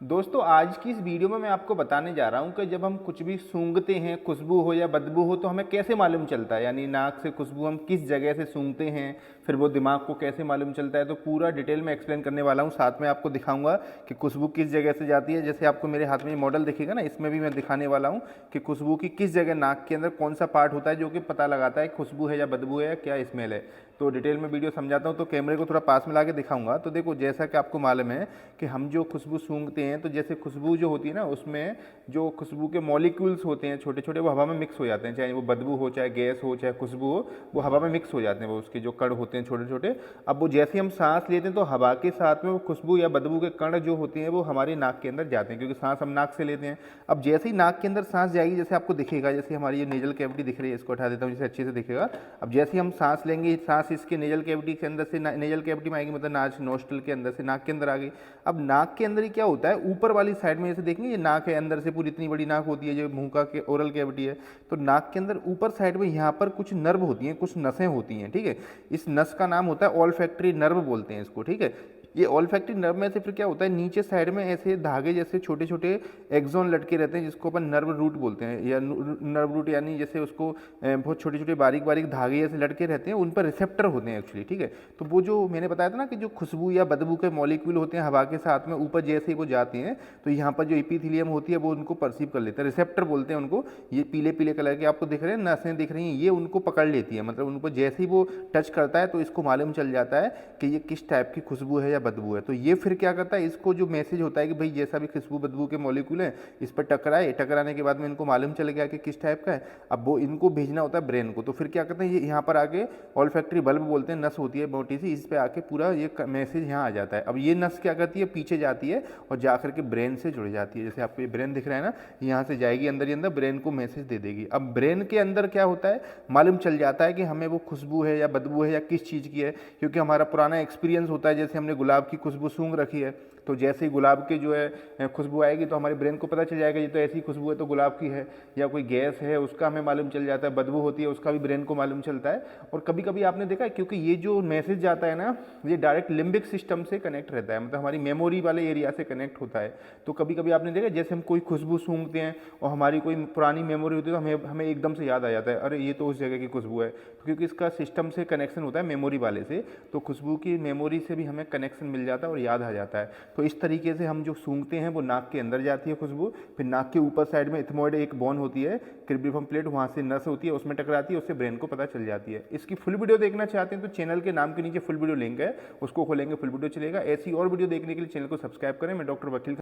दोस्तों आज की इस वीडियो में मैं आपको बताने जा रहा हूँ कि जब हम कुछ भी सूंघते हैं, खुशबू हो या बदबू हो, तो हमें कैसे मालूम चलता है। यानी नाक से खुशबू हम किस जगह से सूंघते हैं, फिर वो दिमाग को कैसे मालूम चलता है। तो पूरा डिटेल में एक्सप्लेन करने वाला हूँ। साथ में आपको दिखाऊंगा कि खुशबू किस जगह से जाती है। जैसे आपको मेरे हाथ में मॉडल दिखेगा ना, इसमें भी मैं दिखाने वाला हूँ कि खुशबू की किस जगह, नाक के अंदर कौन सा पार्ट होता है जो कि पता लगाता है खुशबू है या बदबू है या क्या स्मेल है। तो डिटेल में वीडियो समझाता हूँ। तो कैमरे को थोड़ा पास में ला के दिखाऊंगा। तो देखो, जैसा कि आपको मालूम है कि हम जो खुशबू सूंघते हैं, तो जैसे खुशबू जो होती है ना, उसमें जो खुशबू के मॉलिक्यूल्स होते हैं छोटे छोटे, वो हवा में मिक्स हो जाते हैं। चाहे वो बदबू हो, चाहे गैस हो, चाहे खुशबू हो, वो हवा में मिक्स हो जाते हैं। वो उसके जो कण होते हैं छोटे छोटे। अब वो जैसे हम सांस लेते हैं तो हवा के साथ में वो खुशबू या बदबू के कण जो होते हैं वो हमारे नाक के अंदर जाते हैं, क्योंकि सांस हम नाक से लेते हैं। अब जैसे ही नाक के अंदर सांस जाएगी, जैसे आपको दिखेगा, जैसे हमारी ये नेजल कैविटी दिख रही है, इसको हटा देता हूँ जिससे अच्छे से दिखेगा। अब जैसे ही हम सांस लेंगे, सांस इसके नेजल कैविटी के अंदर से नेजल कैविटी में आएगी, मतलब नाक नोस्ट्रल के अंदर से नाक के अंदर आ गई। अब नाक के अंदर ही क्या होता है, ऊपर वाली साइड में जैसे देखेंगे, ये नाक है, अंदर से पूरी इतनी बड़ी नाक होती है जो मुंह का के ओरल कैविटी है। तो नाक के अंदर ऊपर साइड में यहाँ पर कुछ नर्व होती हैं, कुछ नसें होती हैं, ठीक है। इस नस का नाम होता है ऑल्फैक्टरी नर्व बोलते हैं इसको, ठीक है। ये ऑल्फैक्टरी नर्व में से फिर क्या होता है, नीचे साइड में ऐसे धागे जैसे छोटे छोटे एक्सोन लटके रहते हैं, जिसको अपन नर्व रूट बोलते हैं, या नर्व रूट, यानी जैसे उसको बहुत छोटे छोटे बारीक बारीक धागे जैसे लटके रहते हैं, उन पर रिसेप्टर होते हैं एक्चुअली, ठीक है। तो वो जो मैंने बताया था ना कि जो खुशबू या बदबू के मॉलिक्यूल होते हैं हवा के साथ में, ऊपर जैसे ही वो जाते हैं तो यहाँ पर जो एपिथेलियम होती है वो उनको परसीव कर लेते हैं, रिसेप्टर बोलते हैं उनको। ये पीले पीले कलर के आपको दिख रहे हैं, नसें दिख रही हैं, ये उनको पकड़ लेती है। मतलब उनको जैसे ही वो टच करता है तो इसको मालूम चल जाता है कि ये किस टाइप की खुशबू है या बदबू है। तो ये फिर क्या करता है, इसको जो मैसेज होता है कि भाई जैसा भी खुशबू बदबू के मॉलिक्यूल है इस पर टकराए, टकराने के बाद में इनको मालूम चल गया कि किस टाइप का है। अब वो इनको भेजना होता है ब्रेन को। तो फिर क्या करते हैं, ये यहाँ पर आके ऑल्फैक्टरी बल्ब बोलते हैं, नस होती है मोटी सी, इस पर आके पूरा ये मैसेज यहाँ आ जाता है। अब ये नस क्या करती है, पीछे जाती है और जाकर के ब्रेन से जुड़ जाती है। जैसे आपको ये ब्रेन दिख रहा है ना, यहाँ से जाएगी अंदर ही अंदर, ब्रेन को मैसेज दे देगी। अब ब्रेन के अंदर क्या होता है, मालूम चल जाता है कि हमें वो खुशबू है या बदबू है या किस चीज़ की है, क्योंकि हमारा पुराना एक्सपीरियंस होता है। जैसे हमने गुलाब की खुशबू सूंघ रखी है, तो जैसे ही गुलाब के जो है खुशबू आएगी तो हमारे ब्रेन को पता चल जाएगा ये तो ऐसी खुशबू है तो गुलाब की है। या कोई गैस है उसका हमें मालूम चल जाता है, बदबू होती है उसका भी ब्रेन को मालूम चलता है। और कभी कभी आपने देखा है, क्योंकि ये जो मैसेज जाता है ना, ये डायरेक्ट लिम्बिक सिस्टम से कनेक्ट रहता है, मतलब हमारी मेमोरी वाले एरिया से कनेक्ट होता है। तो कभी कभी आपने देखा, जैसे हम कोई खुशबू सूंघते हैं और हमारी कोई पुरानी मेमोरी होती है तो हमें हमें एकदम से याद आ जाता है, अरे ये तो उस जगह की खुशबू है। तो क्योंकि इसका सिस्टम से कनेक्शन होता है मेमोरी वाले से, तो खुशबू की मेमोरी से भी हमें कनेक्शन मिल जाता है और याद आ जाता है। तो इस तरीके से हम जो सूंघते हैं वो नाक के अंदर जाती है खुशबू, फिर नाक के ऊपर साइड में इथमोइड एक बोन होती है, क्रिब्रिफॉर्म प्लेट, वहाँ से नस होती है, उसमें टकराती है, उससे ब्रेन को पता चल जाती है। इसकी फुल वीडियो देखना चाहते हैं तो चैनल के नाम के नीचे फुल वीडियो लिंक है, उसको खोलेंगे, फुल वीडियो चलेगा। ऐसी और वीडियो देखने के लिए चैनल को सब्सक्राइब करें। मैं डॉक्टर वकील